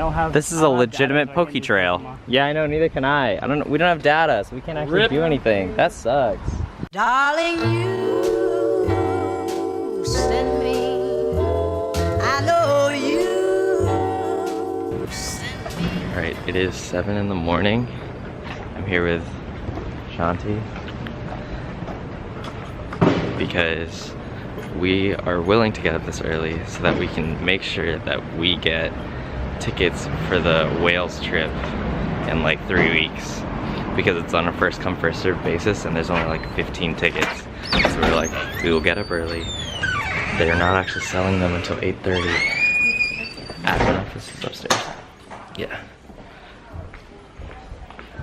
This is a legitimate Poke Trail. Yeah, I know, neither can I. We don't have data, so we can't actually do anything. That sucks. Darling, you send me. I know you send me. Alright, it is 7 in the morning. I'm here with Shanti because we are willing to get up this early so that we can make sure that we get tickets for the Wales trip in like 3 weeks, because it's on a first come first served basis and there's only like 15 tickets. So we're like, we will get up early. They're not actually selling them until 8:30. Admin office is upstairs. Yeah.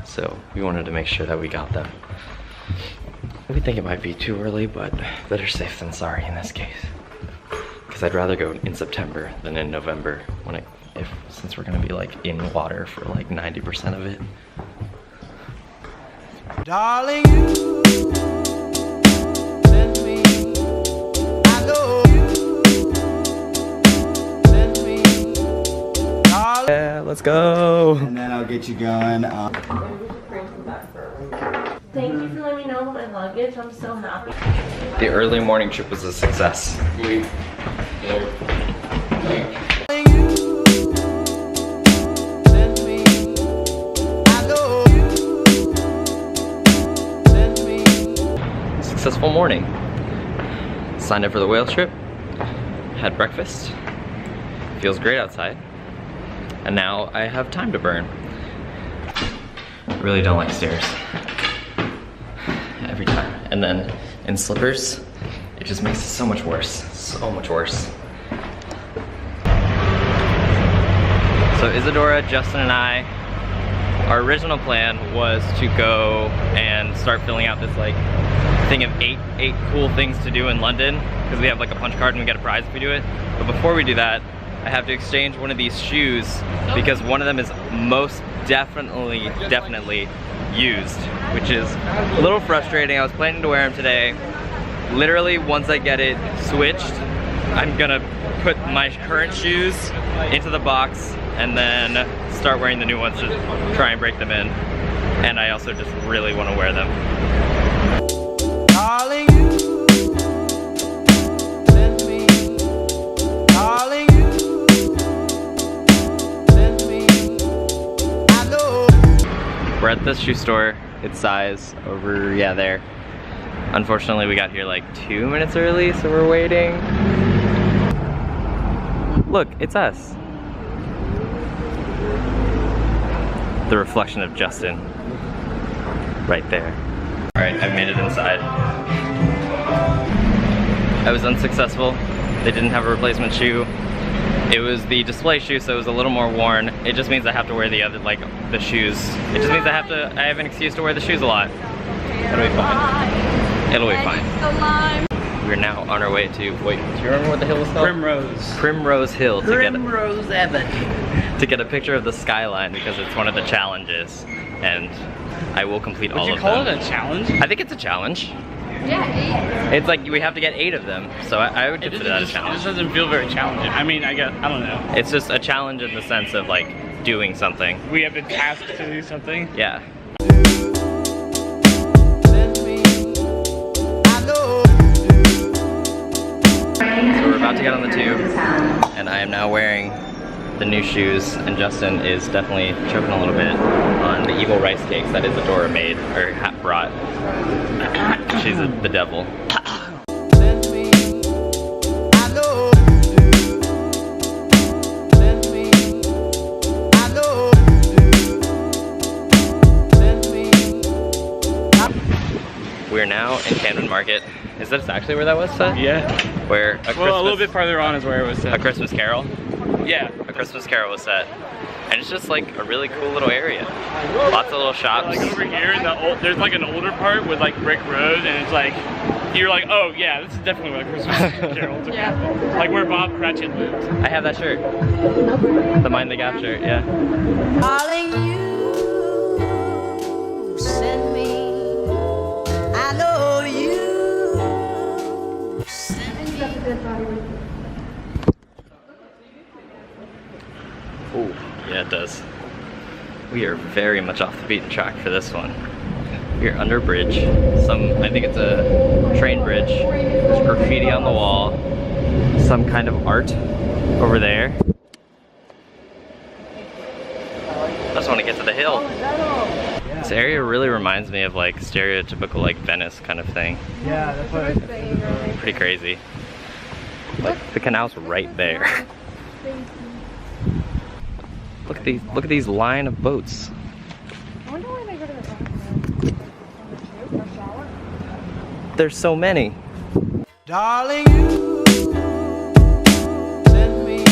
So we wanted to make sure that we got them. We think it might be too early, but better safe than sorry in this case. Because I'd rather go in September than in November since we're gonna be like in water for like 90% of it. Darling, you send me. I know you send me. Darling. Yeah, let's go. And then I'll get you going. Thank you for letting me know about my luggage. I'm so happy. The early morning trip was a success. Successful morning. Signed up for the Wales trip, had breakfast, feels great outside, and now I have time to burn. I really don't like stairs. Every time. And then in slippers, it just makes it so much worse. So much worse. So Isadora, Justin, and I, our original plan was to go and start filling out this like thing of eight cool things to do in London, because we have like a punch card and we get a prize if we do it. But before we do that, I have to exchange one of these shoes because one of them is most definitely used, which is a little frustrating. I was planning to wear them today. Literally, once I get it switched, I'm gonna put my current shoes into the box and then start wearing the new ones to try and break them in. And I also just really want to wear them. Darling, you send me. Darling, you send me. I know. We're at the shoe store. It's size over, yeah, there. Unfortunately, we got here like 2 minutes early, so we're waiting. Look, it's us. The reflection of Justin right there. All right, I've made it inside. I was unsuccessful. They didn't have a replacement shoe. It was the display shoe, so it was a little more worn. It just means I have to wear the other, like the shoes. It just means I have an excuse to wear the shoes a lot. It'll be fine. It'll be fine. We're now on our way to, wait, do you remember what the hill was called? Primrose. Primrose Hill. Primrose Avenue. To get a picture of the skyline because it's one of the challenges. And I will complete all of them. Would you call it a challenge? I think it's a challenge. Yeah, It's like we have to get 8 of them, so I would consider that a challenge. It just doesn't feel very challenging. I mean, I don't know. It's just a challenge in the sense of like doing something. We have been tasked to do something. Yeah. So we're about to get on the tube, and I am now wearing the new shoes, and Justin is definitely choking a little bit on the evil rice cakes that Isadora made, or brought. She's the devil. We're now in Camden Market. Is that actually where that was set? Yeah. Where a little bit farther on is where it was set. A Christmas Carol? Yeah. A Christmas Carol was set. And it's just like a really cool little area. Lots of little shops. Like over here, there's like an older part with like brick road, and it's like, you're like, oh yeah, this is definitely what a Christmas Carol took. Yeah. Like where Bob Cratchit lived. I have that shirt. The Mind the Gap shirt, yeah. Darling, you send me. I know you send me. Ooh. Yeah, it does. We are very much off the beaten track for this one. We are under a bridge. I think it's a train bridge. There's graffiti on the wall. Some kind of art over there. I just want to get to the hill. This area really reminds me of like stereotypical like Venice kind of thing. Yeah, that's what I think. Pretty crazy. Like the canal's right there. Look at these line of boats. I wonder why they go to the bathroom. For a shower? There's so many. Darling, you send me.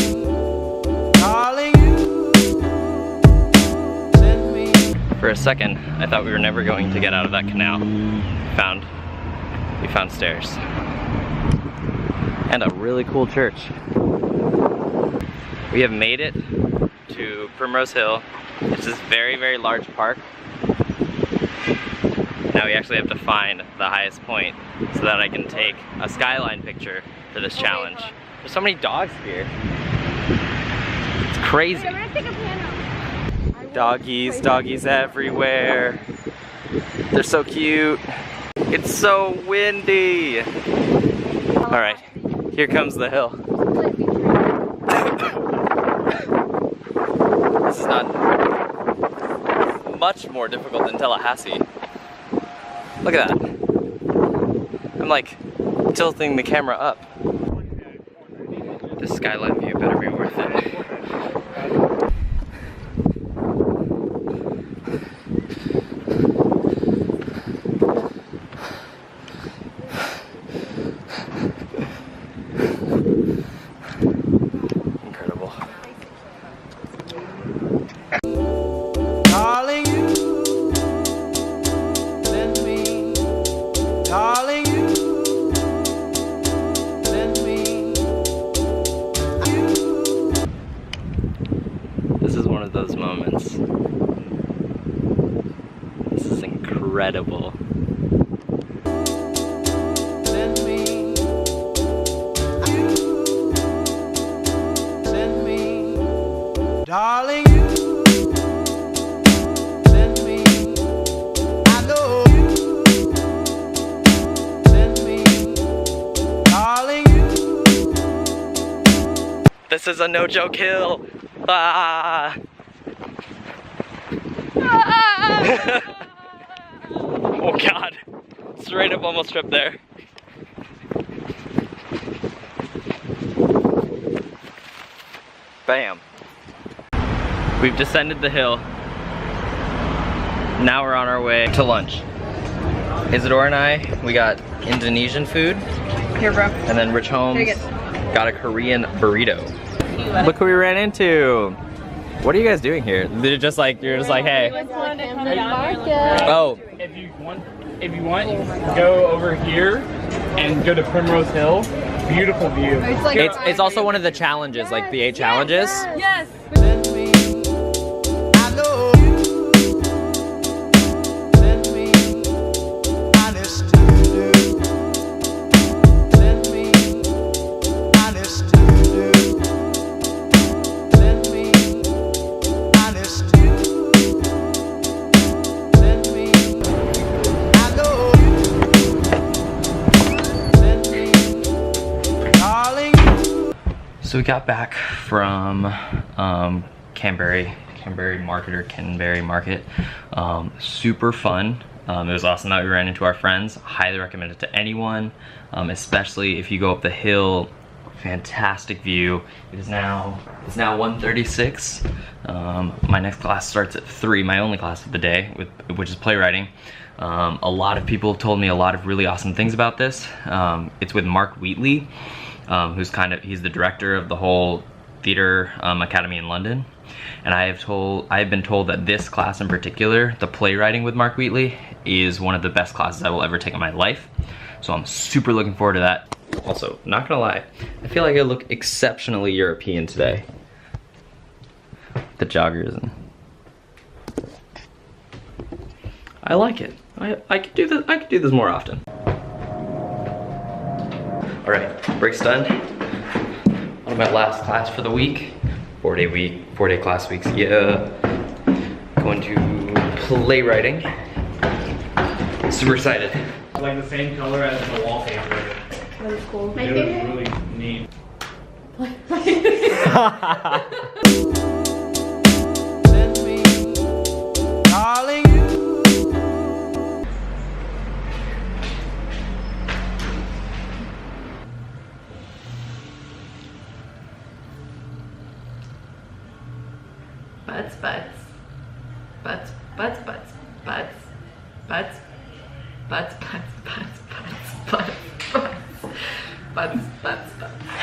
Darling, you send me. For a second, I thought we were never going to get out of that canal. We found stairs. And a really cool church. We have made it to Primrose Hill. It's this very, very large park. Now we actually have to find the highest point so that I can take a skyline picture for this challenge. There's so many dogs here. It's crazy. I'm gonna take a piano. Doggies everywhere. They're so cute. It's so windy. All right, here comes the hill. This is not much more difficult than Tallahassee. Look at that. I'm like tilting the camera up. This skyline view better be worth it. Incredible. Darling, you send me. Darling, you send me. This is one of those moments. This is incredible. Send me. You send me. Darling, you send me. I know you send me. Darling, you. This is a no-joke hill. Ah. Oh God. Straight up almost tripped there. Bam. We've descended the hill. Now we're on our way to lunch. Isadora and I, we got Indonesian food. Here, bro. And then Rich Holmes Take it. got a Korean burrito. Look who we ran into. What are you guys doing here? You're just like, hey. Camden Market. Oh, If you want, go over here and go to Primrose Hill. Beautiful view. It's like it's also one of the challenges, like the 8 challenges. Yes. Send me. I know you. Send me. Honest to you. Send me. Honest to you. Send me. Honest to you. Send me. I know you. Send me. Darling. So we got back from Canberry Market. Super fun. It was awesome that we ran into our friends. Highly recommend it to anyone, especially if you go up the hill. Fantastic view. It is now 1:36. My next class starts at 3. My only class of the day, which is playwriting. A lot of people have told me a lot of really awesome things about this. It's with Mark Wheatley, he's the director of the whole theater academy in London. And I have been told that this class in particular, the playwriting with Mark Wheatley, is one of the best classes I will ever take in my life. So I'm super looking forward to that. Also, not gonna lie, I feel like I look exceptionally European today. The joggers and I like it. I could do this more often. All right, break's done. On my last class for the week. 4-day week, 4-day class weeks. Yeah. Going to playwriting. Super excited. Like the same color as the wallpaper. That was cool. It was really neat. Send me, darling, you. Butts, butts. Butts, butts, butts, butts. Butts, butts, butts, butts, butts, butts, butts, butts, butts, butts.